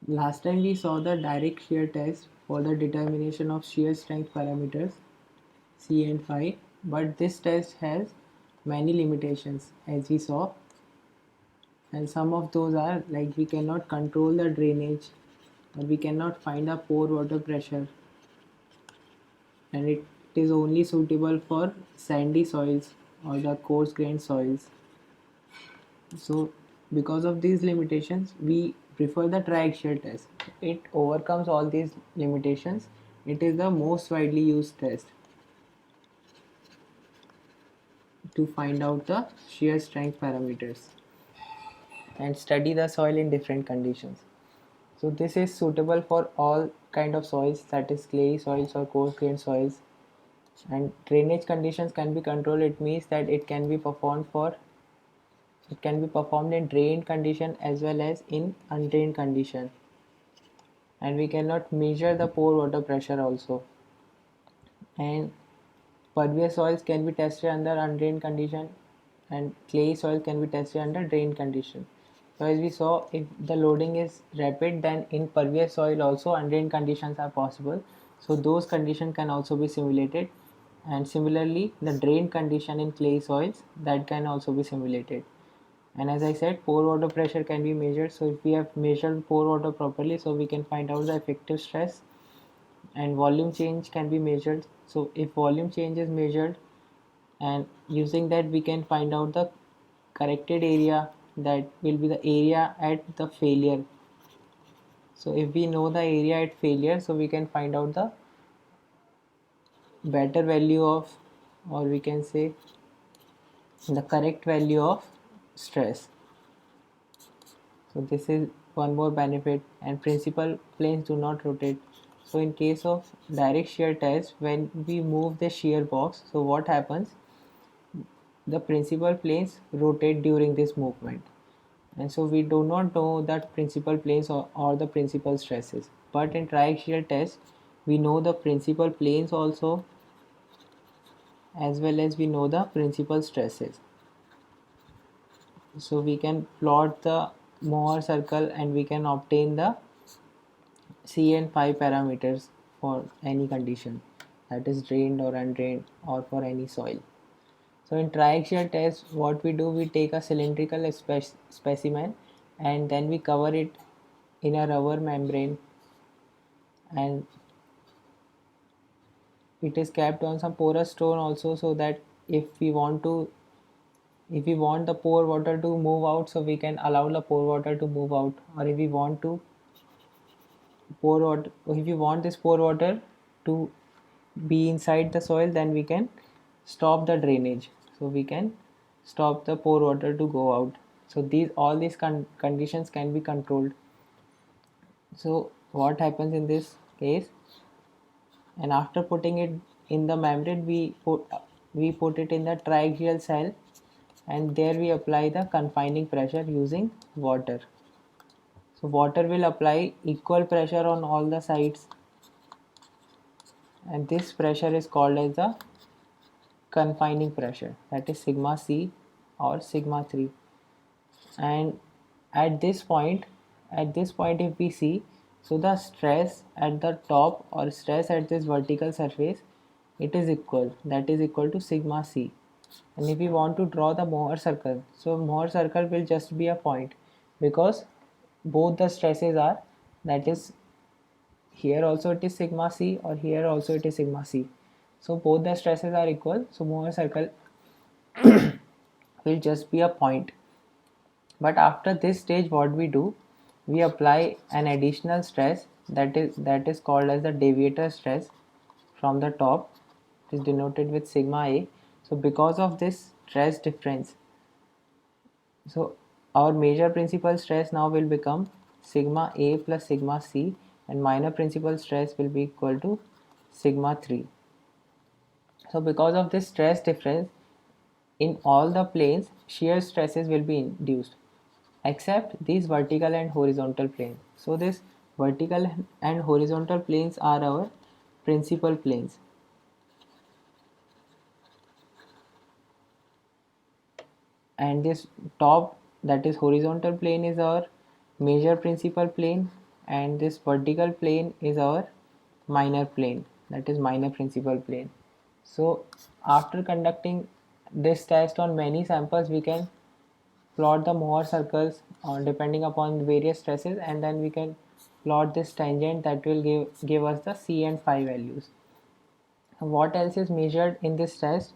Last time we saw the direct shear test for the determination of shear strength parameters C and phi, but this test has many limitations as we saw, and some of those are like we cannot control the drainage, or we cannot find a pore water pressure, and it is only suitable for sandy soils or the coarse grained soils. So because of these limitations we prefer the triaxial test. It overcomes all these limitations. It is the most widely used test to find out the shear strength parameters and study the soil in different conditions. So this is suitable for all kind of soils, that is clay soils or coarse grained soils, and drainage conditions can be controlled. It means that it can be performed in drained condition as well as in undrained condition, and we cannot measure the pore water pressure also. And pervious soils can be tested under undrained condition, and clay soil can be tested under drained condition. So as we saw, if the loading is rapid, then in pervious soil also undrained conditions are possible. So those conditions can also be simulated, and similarly the drained condition in clay soils, that can also be simulated. And as I said, pore water pressure can be measured. So if we have measured pore water properly, so we can find out the effective stress, and volume change can be measured. So if volume change is measured, and using that we can find out the corrected area, that will be the area at the failure. So if we know the area at failure, so we can find out the better value of, or we can say the correct value of stress. So this is one more benefit. And principal planes do not rotate. So in case of direct shear test, when we move the shear box, so what happens, the principal planes rotate during this movement, and so we do not know that principal planes or the principal stresses. But in triaxial test we know the principal planes also, as well as we know the principal stresses. So we can plot the Mohr circle and we can obtain the C and phi parameters for any condition, that is drained or undrained or for any soil. So in triaxial test, what we do, we take a cylindrical specimen and then we cover it in a rubber membrane, and it is capped on some porous stone also, so that if we want the pore water to move out, so we can allow the pore water to move out. Or if we want this pore water to be inside the soil, then we can stop the drainage, so we can stop the pore water to go out. So all these conditions can be controlled. So what happens in this case, and after putting it in the membrane, we put it in the triaxial cell, and there we apply the confining pressure using water. So water will apply equal pressure on all the sides, and this pressure is called as the confining pressure, that is sigma c or sigma 3. And at this point if we see, so the stress at the top or stress at this vertical surface, it is equal, that is equal to sigma c. And if we want to draw the Mohr circle, so Mohr circle will just be a point, because both the stresses are, that is here also it is sigma c or here also it is sigma c, so both the stresses are equal, so Mohr circle will just be a point. But after this stage, what we do, we apply an additional stress, that is called as the deviator stress from the top. It is denoted with sigma a. So because of this stress difference, so our major principal stress now will become sigma a plus sigma c, and minor principal stress will be equal to sigma 3. So because of this stress difference, in all the planes shear stresses will be induced, except these vertical and horizontal planes. So this vertical and horizontal planes are our principal planes, and this top, that is horizontal plane, is our major principal plane, and this vertical plane is our minor plane, that is minor principal plane. So after conducting this test on many samples, we can plot the Mohr circles depending upon various stresses, and then we can plot this tangent that will give us the C and phi values. What else is measured in this test?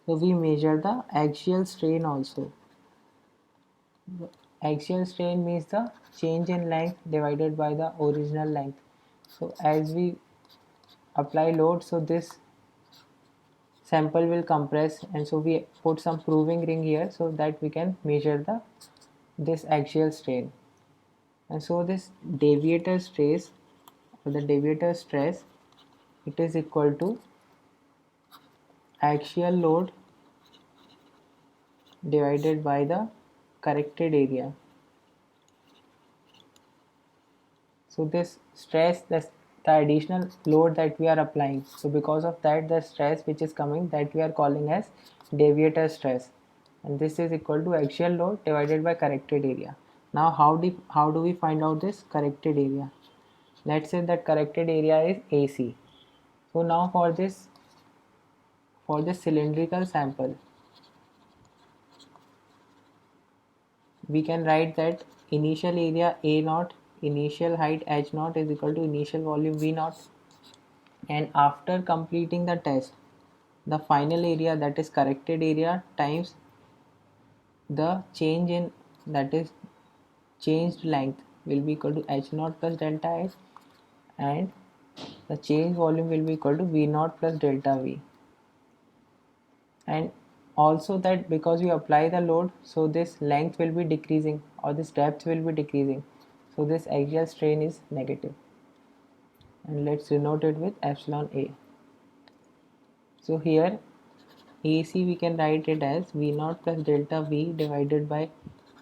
So we measure the axial strain also. Axial strain means the change in length divided by the original length. So as we apply load, so this sample will compress, and so we put some proving ring here so that we can measure this axial strain. And so this deviator stress or the deviator stress, it is equal to axial load divided by the corrected area. So this stress, the additional load that we are applying, so because of that the stress which is coming, that we are calling as deviator stress, and this is equal to axial load divided by corrected area. Now how do we find out this corrected area? Let's say that corrected area is AC. So now for this cylindrical sample, we can write that initial area A naught, initial height H naught is equal to initial volume V naught, and after completing the test, the final area, that is corrected area, times the change in, that is changed length, will be equal to H naught plus delta H, and the change volume will be equal to V naught plus delta V. And also that because we apply the load, so this length will be decreasing or this depth will be decreasing, so this axial strain is negative, and let's denote it with epsilon A. So here AC we can write it as V naught plus delta V divided by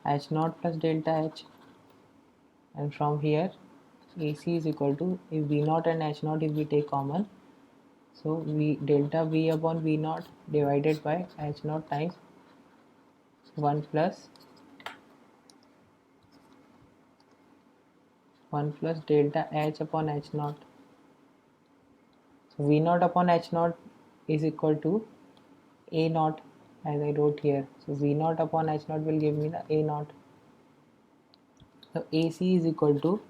H naught plus delta H, and from here AC is equal to, if V naught and H naught if we take common, so V delta V upon V naught divided by H naught times 1 plus delta H upon H naught. So V naught upon H naught is equal to A naught, as I wrote here. So V naught upon H naught will give me the A naught. So AC is equal to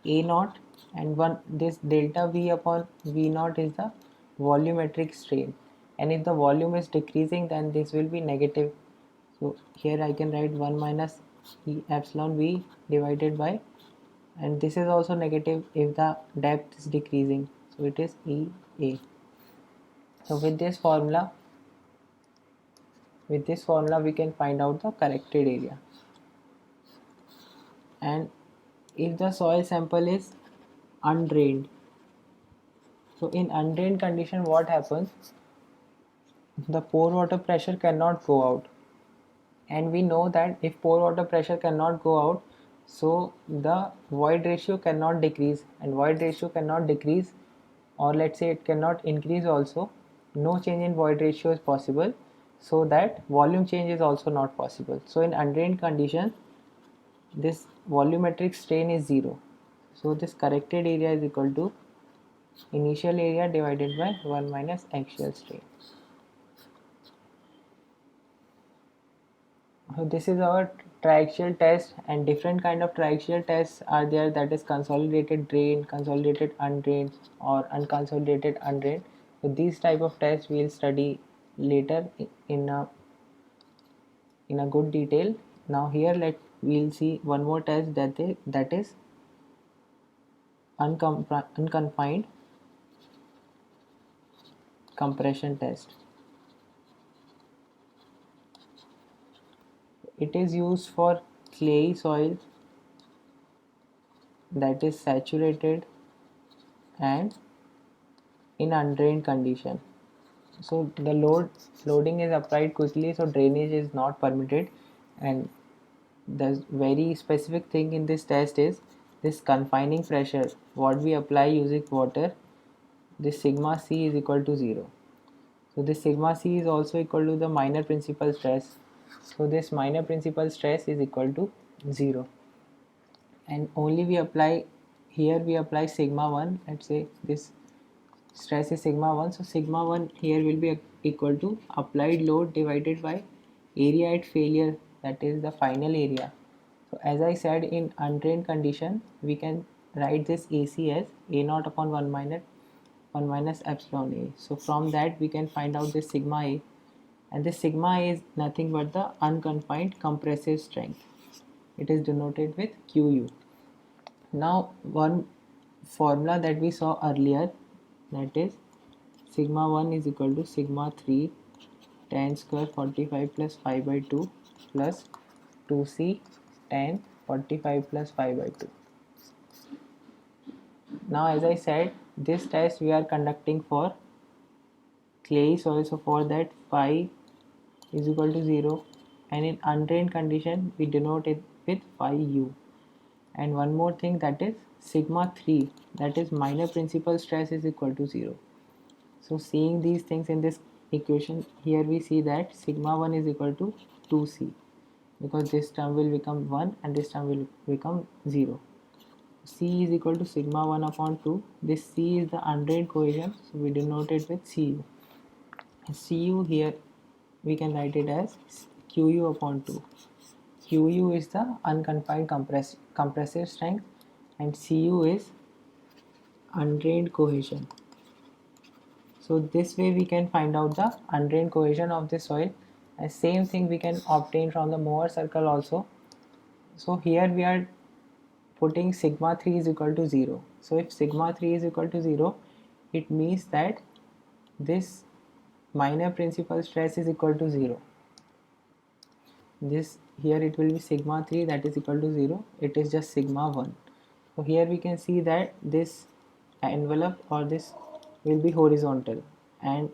A naught, and this delta V upon V naught is the volumetric strain, and if the volume is decreasing then this will be negative. So here I can write 1 minus E epsilon V divided by, and this is also negative if the depth is decreasing, so it is EA. So with this formula we can find out the corrected area. And if the soil sample is undrained, so in undrained condition what happens, the pore water pressure cannot go out, and we know that if pore water pressure cannot go out, so the void ratio cannot decrease, and void ratio cannot decrease, or let's say it cannot increase also, no change in void ratio is possible, so that volume change is also not possible. So in undrained condition this volumetric strain is 0, so this corrected area is equal to initial area divided by 1 minus axial strain. So this is our triaxial test, and different kind of triaxial tests are there, that is consolidated drain, consolidated undrained, or unconsolidated undrained. So these type of tests we will study later in a good detail. Now here we'll see one more test, that is unconfined compression test. It is used for clayey soil that is saturated and in undrained condition. So the loading is applied quickly, so drainage is not permitted, and the very specific thing in this test is this confining pressure what we apply using water, this sigma C is equal to 0. So this sigma C is also equal to the minor principal stress, so this minor principal stress is equal to 0. and only we apply here, we apply sigma 1. Let's say this stress is sigma 1, so sigma 1 here will be equal to applied load divided by area at failure, that is the final area. So as I said, in undrained condition we can write this AC as A naught upon 1 minus epsilon A. So from that we can find out this sigma A, and this sigma A is nothing but the unconfined compressive strength. It is denoted with QU. Now one formula that we saw earlier, that is sigma 1 is equal to sigma 3 tan square 45 plus 5 by 2 plus 2c tan 45 plus 5 by 2. Now as I said, this test we are conducting for clay soil, so for that phi is equal to 0, and in undrained condition we denote it with phi u. And one more thing, that is sigma 3, that is minor principal stress, is equal to 0. So seeing these things in this equation, here we see that sigma 1 is equal to 2c, because this term will become 1 and this term will become 0. C is equal to sigma 1 upon 2. This C is the undrained cohesion, so we denote it with Cu. Cu here we can write it as Qu upon 2. Qu is the unconfined compressive strength and Cu is undrained cohesion. So this way we can find out the undrained cohesion of the soil, and same thing we can obtain from the Mohr circle also. So here we are putting sigma 3 is equal to 0. So if sigma 3 is equal to 0, it means that this minor principal stress is equal to 0. This here it will be sigma 3, that is equal to 0. It is just sigma 1. So here we can see that this envelope or this will be horizontal and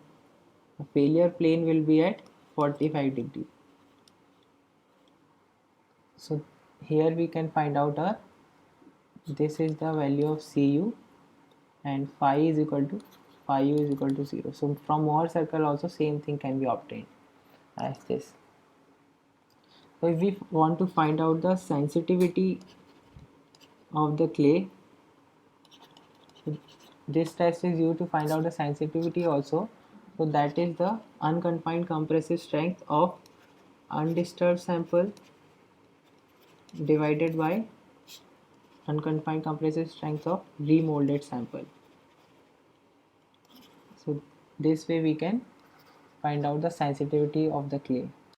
the failure plane will be at 45 degree. So here we can find out this is the value of Cu, and phi is equal to phi u is equal to 0. So from Mohr circle also same thing can be obtained as this. So if we want to find out the sensitivity of the clay, this test is used to find out the sensitivity also. So that is the unconfined compressive strength of undisturbed sample divided by unconfined compressive strength of remolded sample. So this way we can find out the sensitivity of the clay.